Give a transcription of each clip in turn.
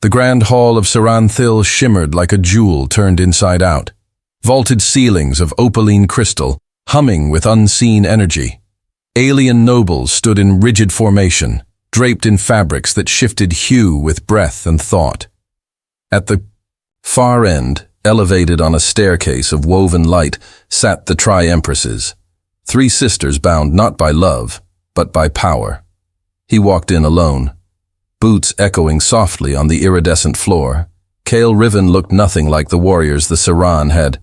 The grand hall of Saranthil shimmered like a jewel turned inside out. Vaulted ceilings of opaline crystal, humming with unseen energy. Alien nobles stood in rigid formation, draped in fabrics that shifted hue with breath and thought. At the far end, elevated on a staircase of woven light, sat the Tri-Empresses, 3 sisters bound not by love, but by power. He walked in alone, boots echoing softly on the iridescent floor. Cale Riven looked nothing like the warriors the Saran had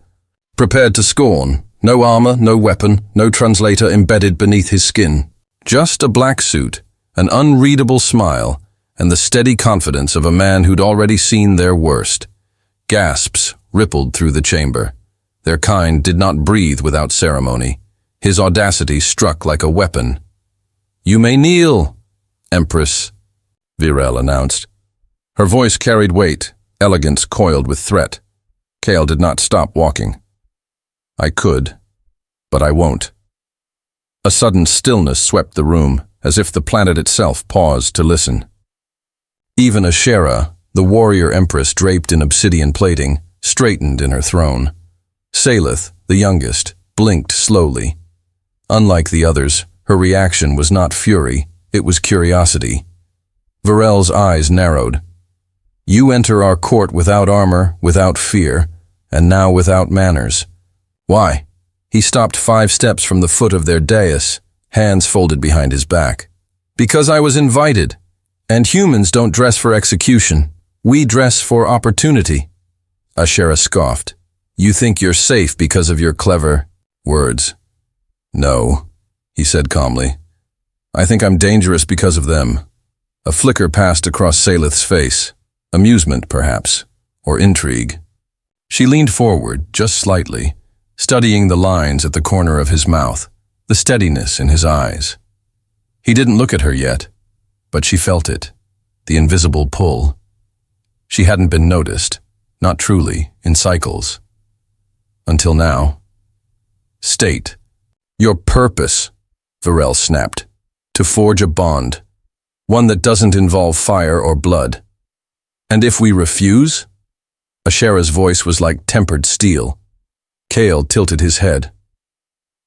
prepared to scorn. No armor, no weapon, no translator embedded beneath his skin. Just a black suit, an unreadable smile, and the steady confidence of a man who'd already seen their worst. Gasps rippled through the chamber. Their kind did not breathe without ceremony. His audacity struck like a weapon. "You may kneel, Empress," Virel announced. Her voice carried weight, elegance coiled with threat. Cale did not stop walking. "I could, but I won't." A sudden stillness swept the room, as if the planet itself paused to listen. Even Ashera, the warrior empress draped in obsidian plating, straightened in her throne. Salith, the youngest, blinked slowly. Unlike the others, her reaction was not fury, it was curiosity. Virel's eyes narrowed. "You enter our court without armor, without fear, and now without manners. Why?" He stopped 5 steps from the foot of their dais, hands folded behind his back. "Because I was invited. And humans don't dress for execution. We dress for opportunity." Ashera scoffed. "You think you're safe because of your clever words." "No," he said calmly. "I think I'm dangerous because of them." A flicker passed across Salith's face. Amusement, perhaps, or intrigue. She leaned forward, just slightly, studying the lines at the corner of his mouth, the steadiness in his eyes. He didn't look at her yet, but she felt it, the invisible pull. She hadn't been noticed, not truly, in cycles. Until now. "State your purpose," Virel snapped. "To forge a bond, one that doesn't involve fire or blood. And if we refuse?" Ashera's voice was like tempered steel. Cale tilted his head.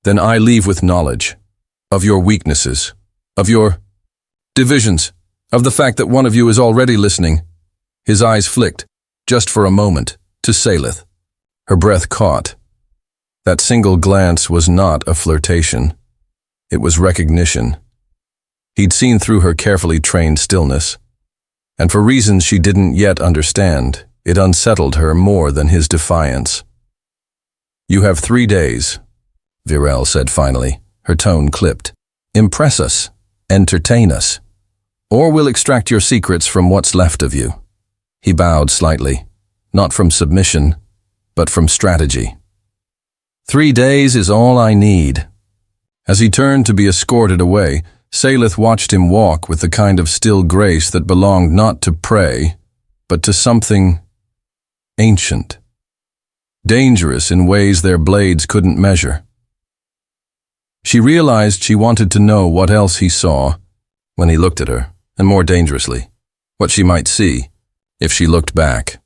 "Then I leave with knowledge of your weaknesses, of your divisions, of the fact that one of you is already listening." His eyes flicked, just for a moment, to Salith. Her breath caught. That single glance was not a flirtation. It was recognition. He'd seen through her carefully trained stillness, and for reasons she didn't yet understand, it unsettled her more than his defiance. "You have 3 days," Virel said finally, her tone clipped. "Impress us, entertain us, or we'll extract your secrets from what's left of you." He bowed slightly, not from submission, but from strategy. 3 days is all I need." As he turned to be escorted away, Salith watched him walk with the kind of still grace that belonged not to prey, but to something ancient. Dangerous in ways their blades couldn't measure. She realized she wanted to know what else he saw when he looked at her, and more dangerously, what she might see if she looked back.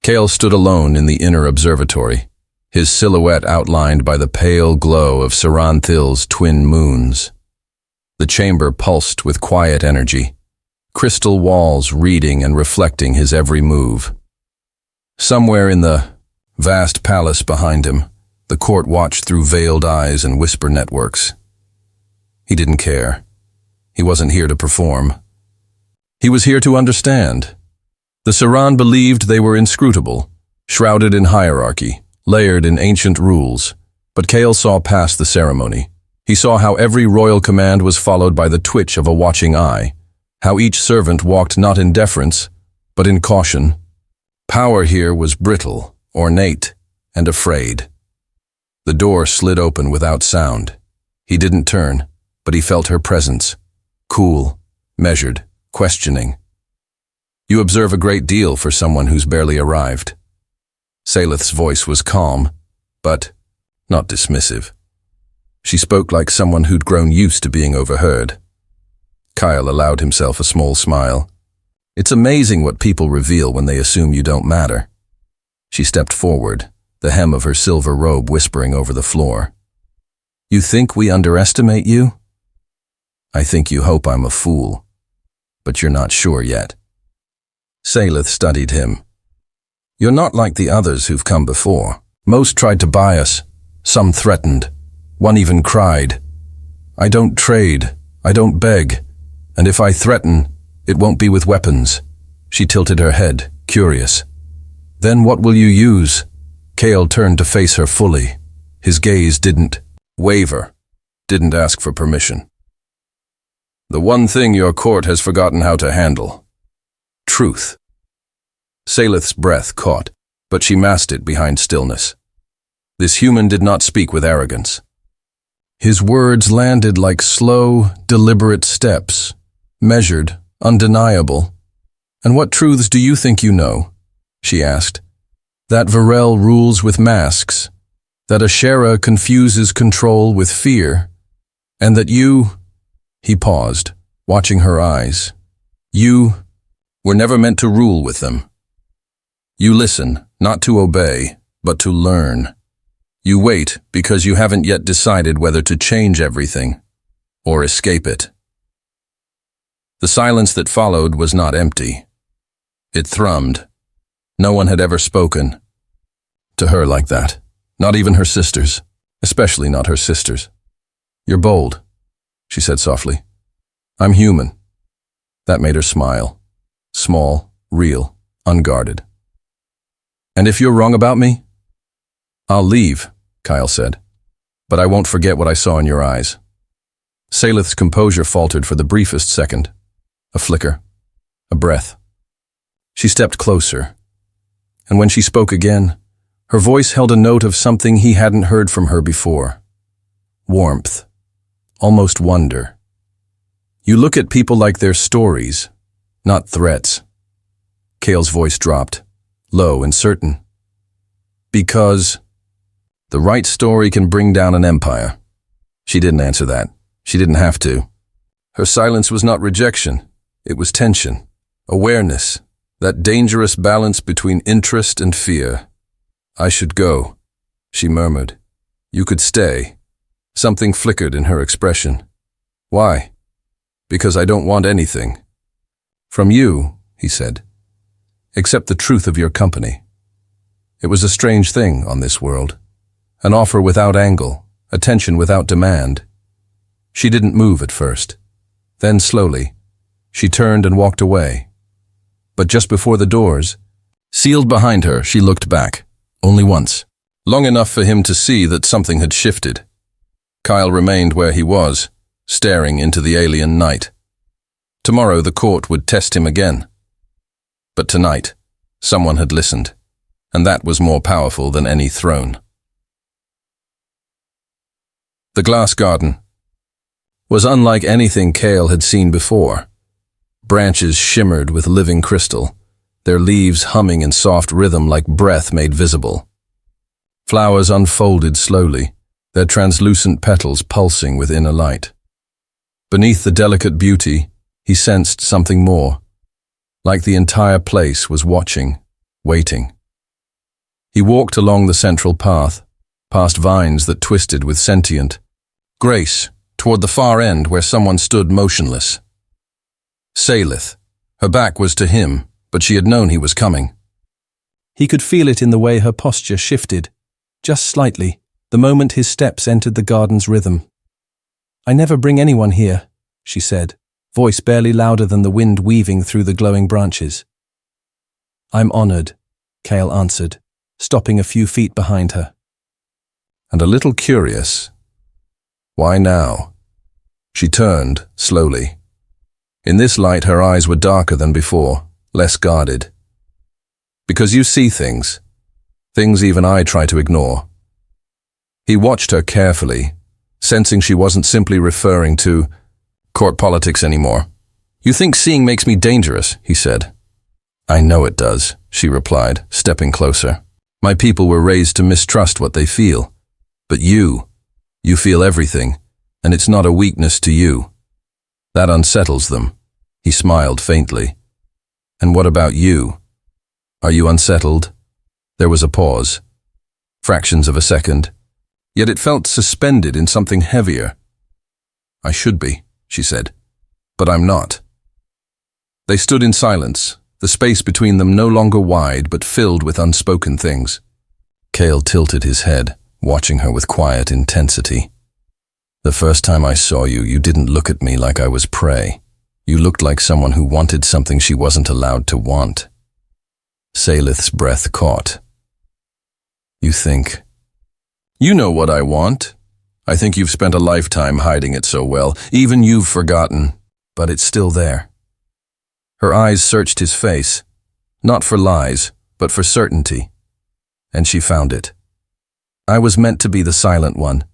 Cale stood alone in the inner observatory, his silhouette outlined by the pale glow of Saranthil's twin moons. The chamber pulsed with quiet energy, crystal walls reading and reflecting his every move. Somewhere in the vast palace behind him, the court watched through veiled eyes and whisper networks. He didn't care. He wasn't here to perform. He was here to understand. The Saran believed they were inscrutable, shrouded in hierarchy, layered in ancient rules, but Cale saw past the ceremony. He saw how every royal command was followed by the twitch of a watching eye, how each servant walked not in deference, but in caution. Power here was brittle, ornate, and afraid. The door slid open without sound. He didn't turn, but he felt her presence, cool, measured, questioning. "You observe a great deal for someone who's barely arrived." Salith's voice was calm, but not dismissive. She spoke like someone who'd grown used to being overheard. Kyle allowed himself a small smile. It's amazing what people reveal when they assume you don't matter. She stepped forward, the hem of her silver robe whispering over the floor. You think we underestimate you? I think you hope I'm a fool, but you're not sure yet. Salith studied him. You're not like the others who've come before. Most tried to buy us. Some threatened. One even cried. I don't trade. I don't beg. And if I threaten, it won't be with weapons. She tilted her head, curious. Then what will you use? Cale turned to face her fully. His gaze didn't waver, didn't ask for permission. The one thing your court has forgotten how to handle. Truth. Salith's breath caught, but she masked it behind stillness. This human did not speak with arrogance. His words landed like slow, deliberate steps, measured, undeniable. And what truths do you think you know? She asked. That Varel rules with masks, that Ashera confuses control with fear, and that you, he paused, watching her eyes, you were never meant to rule with them. You listen, not to obey, but to learn. You wait because you haven't yet decided whether to change everything or escape it. The silence that followed was not empty. It thrummed. No one had ever spoken to her like that. Not even her sisters, especially not her sisters. You're bold, she said softly. I'm human. That made her smile. Small, real, unguarded. And if you're wrong about me? I'll leave, Kyle said. But I won't forget what I saw in your eyes. Salith's composure faltered for the briefest second. A flicker. A breath. She stepped closer. And when she spoke again, her voice held a note of something he hadn't heard from her before. Warmth. Almost wonder. You look at people like their stories, not threats. Cale's voice dropped, low and certain. Because the right story can bring down an empire. She didn't answer that. She didn't have to. Her silence was not rejection. It was tension, awareness, that dangerous balance between interest and fear. I should go, she murmured. You could stay. Something flickered in her expression. Why? Because I don't want anything. From you, he said, except the truth of your company. It was a strange thing on this world. An offer without angle, attention without demand. She didn't move at first. Then slowly, she turned and walked away. But just before the doors, sealed behind her, she looked back. Only once. Long enough for him to see that something had shifted. Kyle remained where he was, staring into the alien night. Tomorrow the court would test him again. But tonight, someone had listened, and that was more powerful than any throne. The glass garden was unlike anything Cale had seen before. Branches shimmered with living crystal, their leaves humming in soft rhythm like breath made visible. Flowers unfolded slowly, their translucent petals pulsing with inner light. Beneath the delicate beauty, he sensed something more, like the entire place was watching, waiting. He walked along the central path, past vines that twisted with sentient grace, toward the far end where someone stood motionless. Salith. Her back was to him, but she had known he was coming. He could feel it in the way her posture shifted, just slightly, the moment his steps entered the garden's rhythm. I never bring anyone here, she said, voice barely louder than the wind weaving through the glowing branches. I'm honored, Cale answered, stopping a few feet behind her. And a little curious. Why now? She turned, slowly. In this light, her eyes were darker than before, less guarded. Because you see things even I try to ignore. He watched her carefully, sensing she wasn't simply referring to court politics anymore. You think seeing makes me dangerous, he said. I know it does, she replied, stepping closer. My people were raised to mistrust what they feel. But you feel everything, and it's not a weakness to you. That unsettles them. He smiled faintly. And what about you? Are you unsettled? There was a pause. Fractions of a second. Yet it felt suspended in something heavier. I should be, she said, but I'm not. They stood in silence, the space between them no longer wide but filled with unspoken things. Cale tilted his head, watching her with quiet intensity. The first time I saw you, you didn't look at me like I was prey. You looked like someone who wanted something she wasn't allowed to want. Salith's breath caught. You think. You know what I want. I think you've spent a lifetime hiding it so well. Even you've forgotten, but it's still there. Her eyes searched his face, not for lies, but for certainty. And she found it. I was meant to be the silent one,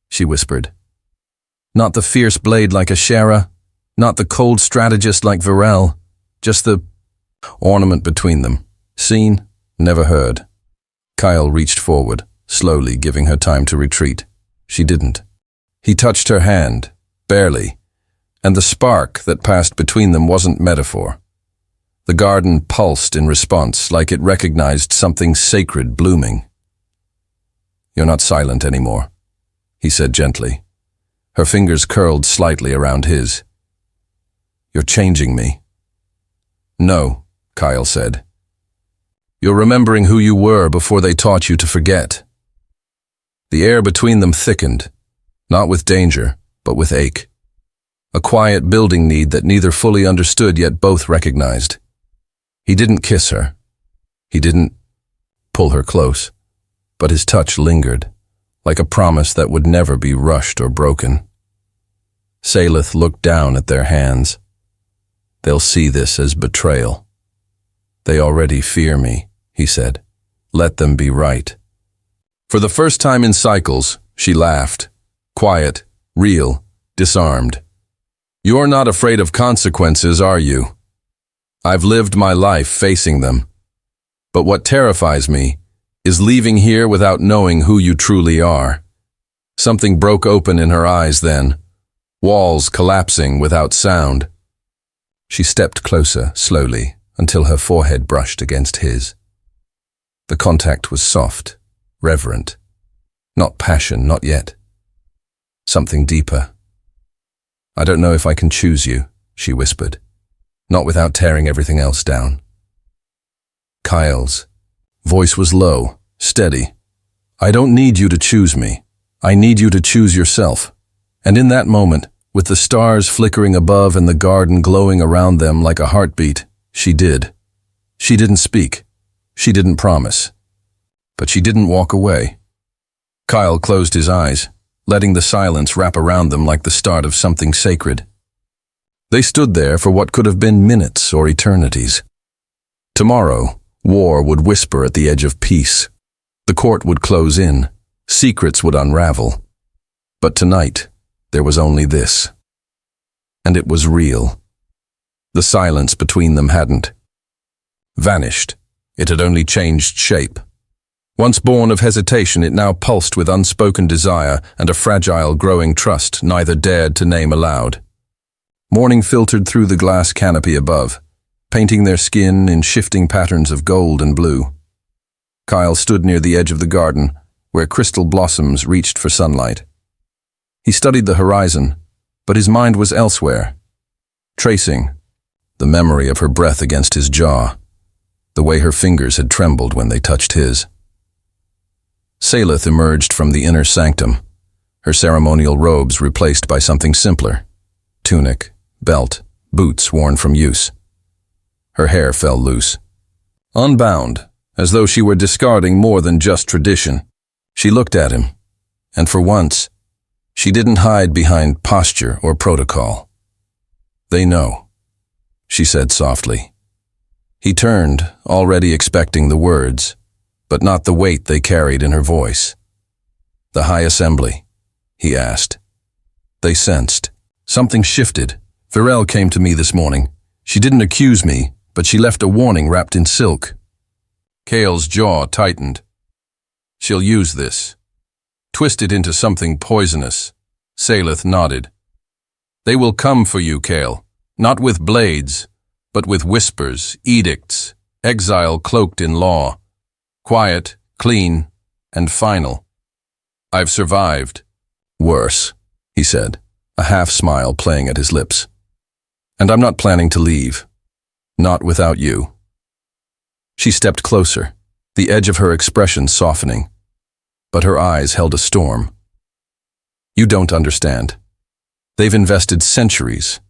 she whispered. Not the fierce blade like Ashera, not the cold strategist like Varel, just the ornament between them. Seen, never heard. Kyle reached forward, slowly giving her time to retreat. She didn't. He touched her hand, barely, and the spark that passed between them wasn't metaphor. The garden pulsed in response, like it recognized something sacred blooming. You're not silent anymore, he said gently. Her fingers curled slightly around his. You're changing me. No, Kyle said. You're remembering who you were before they taught you to forget. The air between them thickened, not with danger, but with ache. A quiet building need that neither fully understood yet both recognized. He didn't kiss her. He didn't pull her close, but his touch lingered, like a promise that would never be rushed or broken. Salith looked down at their hands. They'll see this as betrayal. They already fear me, he said. Let them be right. For the first time in cycles, she laughed. Quiet, real, disarmed. You're not afraid of consequences, are you? I've lived my life facing them. But what terrifies me is leaving here without knowing who you truly are. Something broke open in her eyes then, walls collapsing without sound. She stepped closer, slowly, until her forehead brushed against his. The contact was soft, reverent. Not passion, not yet. Something deeper. I don't know if I can choose you, she whispered, not without tearing everything else down. Kyle's voice was low, steady. I don't need you to choose me. I need you to choose yourself. And in that moment, with the stars flickering above and the garden glowing around them like a heartbeat, she did. She didn't speak. She didn't promise. But she didn't walk away. Kyle closed his eyes, letting the silence wrap around them like the start of something sacred. They stood there for what could have been minutes or eternities. Tomorrow, war would whisper at the edge of peace. The court would close in. Secrets would unravel. But tonight, there was only this. And it was real. The silence between them hadn't vanished. It had only changed shape. Once born of hesitation, it now pulsed with unspoken desire and a fragile, growing trust neither dared to name aloud. Morning filtered through the glass canopy above, painting their skin in shifting patterns of gold and blue. Kyle stood near the edge of the garden, where crystal blossoms reached for sunlight. He studied the horizon, but his mind was elsewhere, tracing the memory of her breath against his jaw, the way her fingers had trembled when they touched his. Salith emerged from the inner sanctum, her ceremonial robes replaced by something simpler. Tunic, belt, boots worn from use. Her hair fell loose. Unbound, as though she were discarding more than just tradition. She looked at him, and for once, she didn't hide behind posture or protocol. They know, she said softly. He turned, already expecting the words, but not the weight they carried in her voice. The High Assembly, he asked. They sensed. Something shifted. Varel came to me this morning. She didn't accuse me, but she left a warning wrapped in silk. Cale's jaw tightened. She'll use this. Twist it into something poisonous. Salith nodded. They will come for you, Cale. Not with blades, but with whispers, edicts, exile cloaked in law. Quiet, clean, and final. I've survived. Worse, he said, a half-smile playing at his lips. And I'm not planning to leave. Not without you. She stepped closer, the edge of her expression softening, but her eyes held a storm. You don't understand. They've invested centuries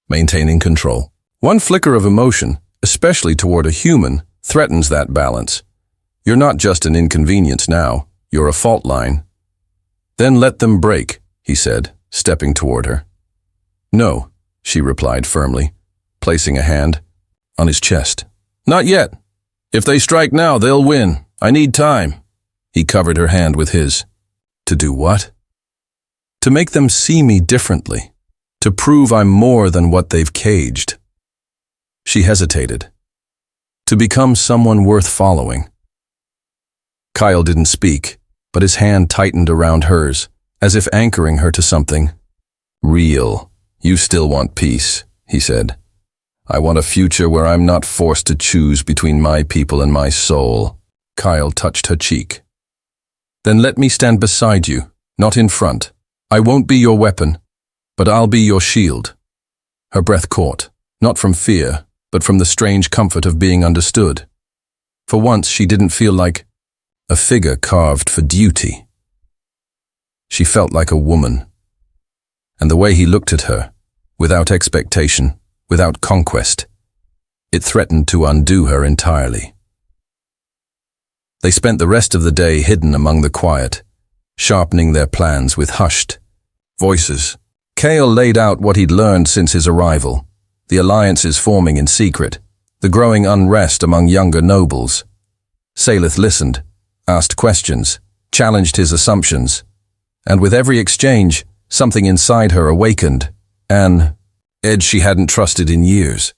maintaining control. One flicker of emotion, especially toward a human, threatens that balance. You're not just an inconvenience now, you're a fault line. Then let them break, he said, stepping toward her. No, she replied firmly, placing a hand on his chest. Not yet. If they strike now, they'll win. I need time. He covered her hand with his. To do what? To make them see me differently. To prove I'm more than what they've caged. She hesitated. To become someone worth following. Kyle didn't speak, but his hand tightened around hers, as if anchoring her to something. Real. You still want peace, he said. I want a future where I'm not forced to choose between my people and my soul. Kyle touched her cheek. Then let me stand beside you, not in front. I won't be your weapon, but I'll be your shield. Her breath caught, not from fear, but from the strange comfort of being understood. For once, she didn't feel like a figure carved for duty. She felt like a woman. And the way he looked at her, without expectation, without conquest, it threatened to undo her entirely. They spent the rest of the day hidden among the quiet, sharpening their plans with hushed voices. Kale laid out what he'd learned since his arrival, the alliances forming in secret, the growing unrest among younger nobles. Salith listened, asked questions, challenged his assumptions, and with every exchange, something inside her awakened, an edge she hadn't trusted in years.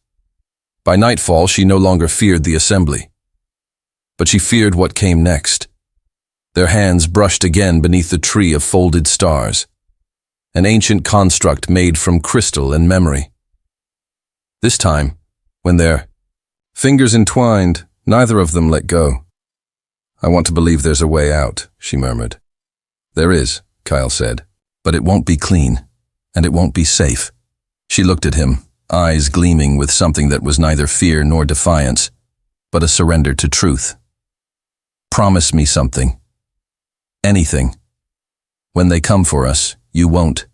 By nightfall, she no longer feared the assembly, but she feared what came next. Their hands brushed again beneath the tree of folded stars, an ancient construct made from crystal and memory. This time, when their fingers entwined, neither of them let go. I want to believe there's a way out, she murmured. There is, Kyle said, but it won't be clean, and it won't be safe. She looked at him, eyes gleaming with something that was neither fear nor defiance, but a surrender to truth. Promise me something. Anything. When they come for us, you won't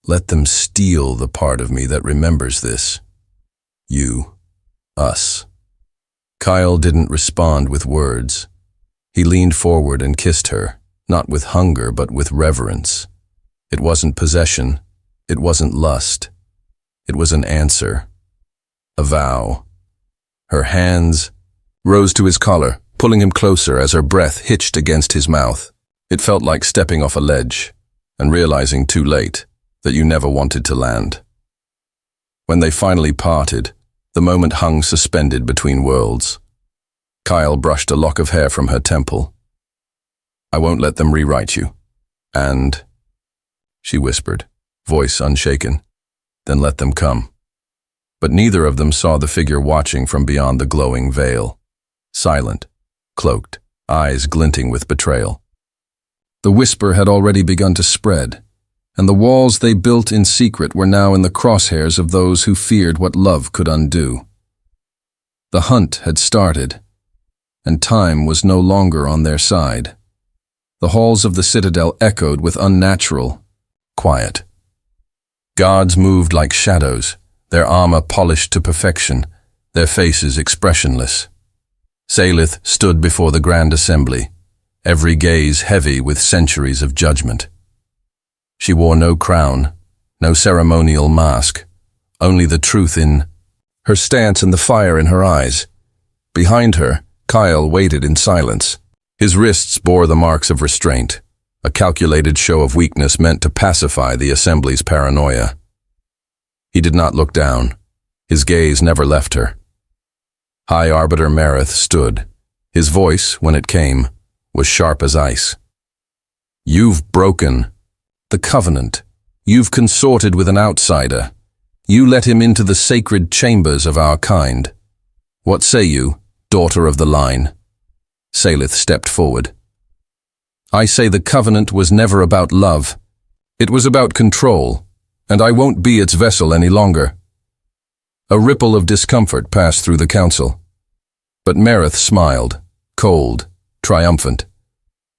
let them steal the part of me that remembers this. You. Us. Kyle didn't respond with words. He leaned forward and kissed her, not with hunger but with reverence. It wasn't possession. It wasn't lust. It was an answer. A vow. Her hands rose to his collar, pulling him closer as her breath hitched against his mouth. It felt like stepping off a ledge and realizing too late that you never wanted to land. When they finally parted, the moment hung suspended between worlds. Kyle brushed a lock of hair from her temple. I won't let them rewrite you. And, she whispered, voice unshaken, then let them come. But neither of them saw the figure watching from beyond the glowing veil. Silent, cloaked, eyes glinting with betrayal. The whisper had already begun to spread, and the walls they built in secret were now in the crosshairs of those who feared what love could undo. The hunt had started, and time was no longer on their side. The halls of the citadel echoed with unnatural quiet. Guards moved like shadows, their armor polished to perfection, their faces expressionless. Salith stood before the grand assembly, every gaze heavy with centuries of judgment. She wore no crown, no ceremonial mask, only the truth in her stance and the fire in her eyes. Behind her, Kyle waited in silence. His wrists bore the marks of restraint, a calculated show of weakness meant to pacify the assembly's paranoia. He did not look down. His gaze never left her. High Arbiter Mareth stood. His voice, when it came, was sharp as ice. You've broken the covenant. You've consorted with an outsider. You let him into the sacred chambers of our kind. What say you, daughter of the line? Salith stepped forward. I say the covenant was never about love. It was about control, and I won't be its vessel any longer. A ripple of discomfort passed through the council. But Mareth smiled, cold, triumphant.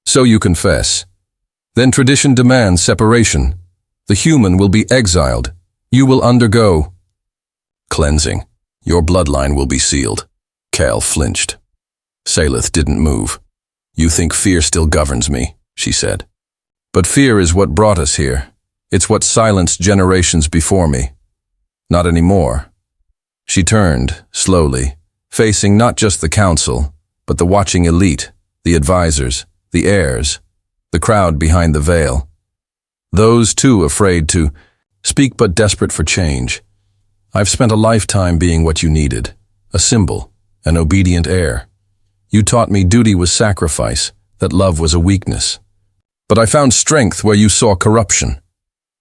So you confess. Then tradition demands separation. The human will be exiled. You will undergo cleansing. Your bloodline will be sealed. Cal flinched. Salith didn't move. You think fear still governs me, she said. But fear is what brought us here. It's what silenced generations before me. Not anymore. She turned, slowly, facing not just the council, but the watching elite, the advisors, the heirs, the crowd behind the veil. Those too afraid to speak but desperate for change. I've spent a lifetime being what you needed, a symbol, an obedient heir. You taught me duty was sacrifice, that love was a weakness. But I found strength where you saw corruption.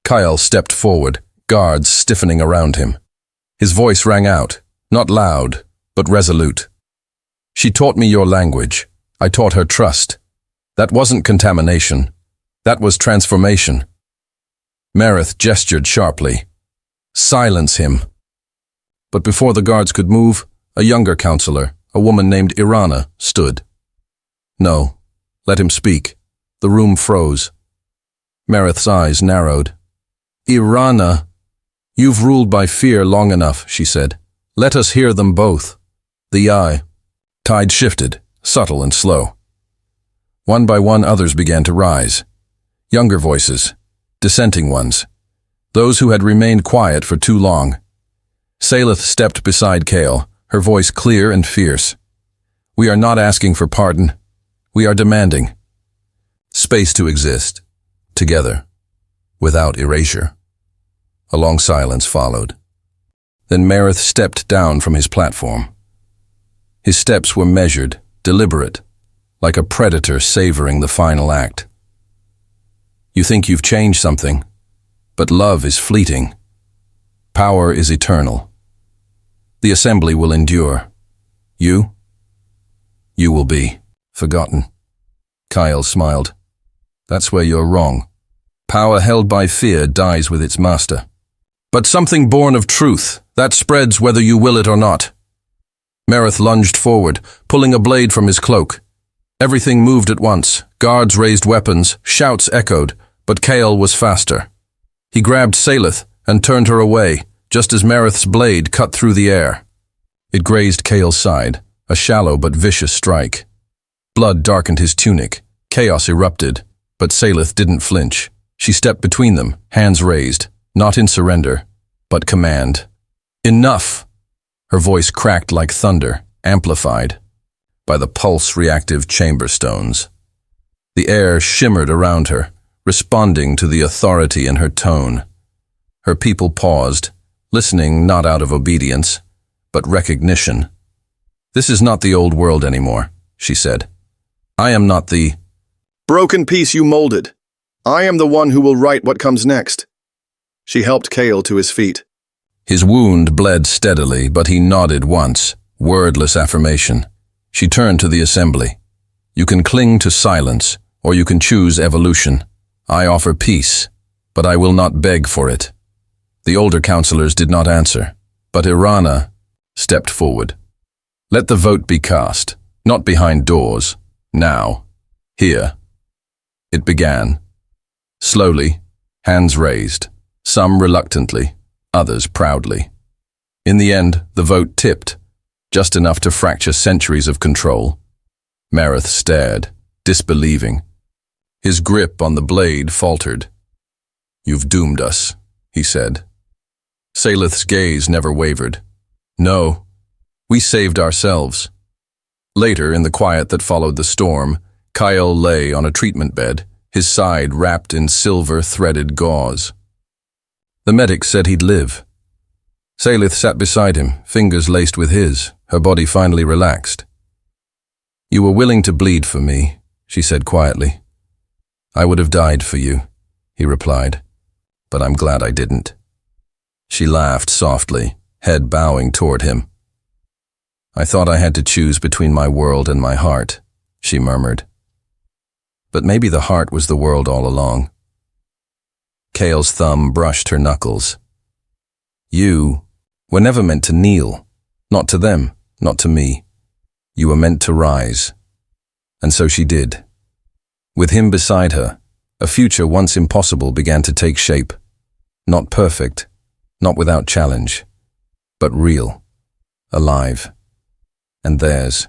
Kyle stepped forward, guards stiffening around him. His voice rang out, not loud, but resolute. She taught me your language. I taught her trust. That wasn't contamination. That was transformation. Mareth gestured sharply. Silence him. But before the guards could move, a younger counselor, a woman named Irana, stood. No, let him speak. The room froze. Mareth's eyes narrowed. Irana, you've ruled by fear long enough, she said. Let us hear them both. The eye. Tide shifted, subtle and slow. One by one others began to rise. Younger voices, dissenting ones, those who had remained quiet for too long. Salith stepped beside Kale, her voice clear and fierce. We are not asking for pardon. We are demanding space to exist, together, without erasure. A long silence followed. Then Mareth stepped down from his platform. His steps were measured, deliberate, like a predator savoring the final act. You think you've changed something, but love is fleeting. Power is eternal. The assembly will endure. You will be forgotten. Kyle smiled. That's where you're wrong. Power held by fear dies with its master. But something born of truth, that spreads whether you will it or not. Mareth lunged forward, pulling a blade from his cloak. Everything moved at once. Guards raised weapons, shouts echoed, but Kale was faster. He grabbed Salith and turned her away, just as Mareth's blade cut through the air. It grazed Kale's side, a shallow but vicious strike. Blood darkened his tunic. Chaos erupted, but Salith didn't flinch. She stepped between them, hands raised, not in surrender, but command. Enough! Her voice cracked like thunder, amplified by the pulse-reactive chamber stones. The air shimmered around her, responding to the authority in her tone. Her people paused, listening not out of obedience, but recognition. This is not the old world anymore, she said. I am not the broken piece you molded. I am the one who will write what comes next. She helped Kale to his feet. His wound bled steadily, but he nodded once, wordless affirmation. She turned to the assembly. You can cling to silence, or you can choose evolution. I offer peace, but I will not beg for it. The older counselors did not answer, but Irana stepped forward. Let the vote be cast, not behind doors, now, here. It began. Slowly, hands raised, some reluctantly, others proudly. In the end, the vote tipped, just enough to fracture centuries of control. Mareth stared, disbelieving. His grip on the blade faltered. You've doomed us, he said. Salith's gaze never wavered. No, we saved ourselves. Later, in the quiet that followed the storm, Kyle lay on a treatment bed, his side wrapped in silver-threaded gauze. The medic said he'd live. Salith sat beside him, fingers laced with his, her body finally relaxed. You were willing to bleed for me, she said quietly. I would have died for you, he replied, but I'm glad I didn't. She laughed softly, head bowing toward him. I thought I had to choose between my world and my heart, she murmured. But maybe the heart was the world all along. Kale's thumb brushed her knuckles. You were never meant to kneel. Not to them, not to me. You were meant to rise. And so she did. With him beside her, a future once impossible began to take shape. Not perfect, not without challenge, but real, alive, and theirs.